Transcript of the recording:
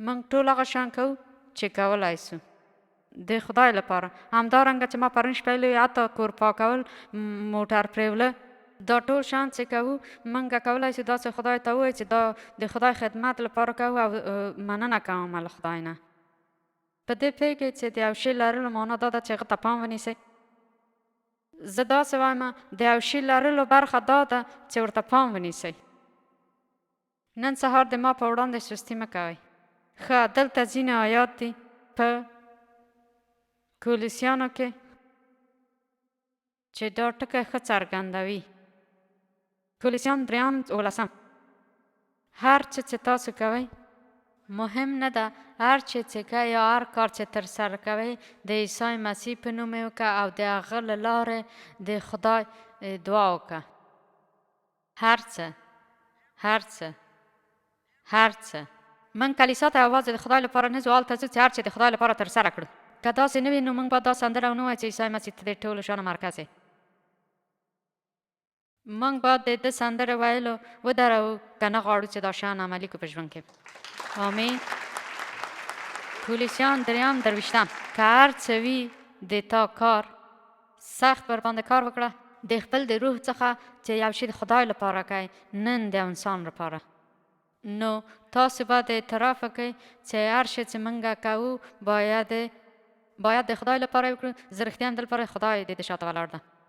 موږ ټول هغه شیان کوو چې کولی سو د خدای لپاره. همدارنګه چې ما پرون شپه ویلي حتی کور پاکول، موټر پرېوله، دا ټول شیان چې کوو موږ کولی سو داسې خدای ته ووایو چې دا د خدای خدمت لپاره کوو او مننه کوم له خدای نه. په دې پوهېږئ چې د یو شي لرلو معنا دا ده چې هغه ته پام ونیسئ. زه داسې وایم د یو شي لرلو برخه دا ده چې ورته پام ونیسئ. نن سهار د ما په وړاندې سستي مه کوئ. ښه، دلته ځینې آیات دي په کولوسیانو کې چې دا ټکی ښه څرګندوي. کولوسیان 3:18 هر څه چې تاسو کوئ مهم نه ده، هر څه چې کوئ یا هر کار چې ترسره کوئ د عیسی مسیح په نوم یې وکړه او د هغه له لارې د خدای دعا وکړه. هر څه موږ کلیسا ته یوازې د خدای لپاره نه ځو، هلته ځو چې هر څه د خدای لپاره ترسره کړو. که داسې نه وي نو موږ باید دا سندره ونه وایو چې عیسی مسیح ته د ټولو شیانو مرکز یې. موږ باید د ده سندرې ویلو ودروو، که نه غواړو چې دا شیان عملي کړو په ژوند کې. آمین. کولوسیان 3:23 که هر څه وي د تا کار سخت ورباندې کار وکړه د خپل د روح څخه چې یو شی د خدای لپاره کوئ نه د انسان لپاره. نو تاسو باید اعتراف وکړئ چې هر شی چې موږ کوو باید د خدای لپاره وکړو. زه رښتیا هم دلپاره خدای د شاته ولاړ ده.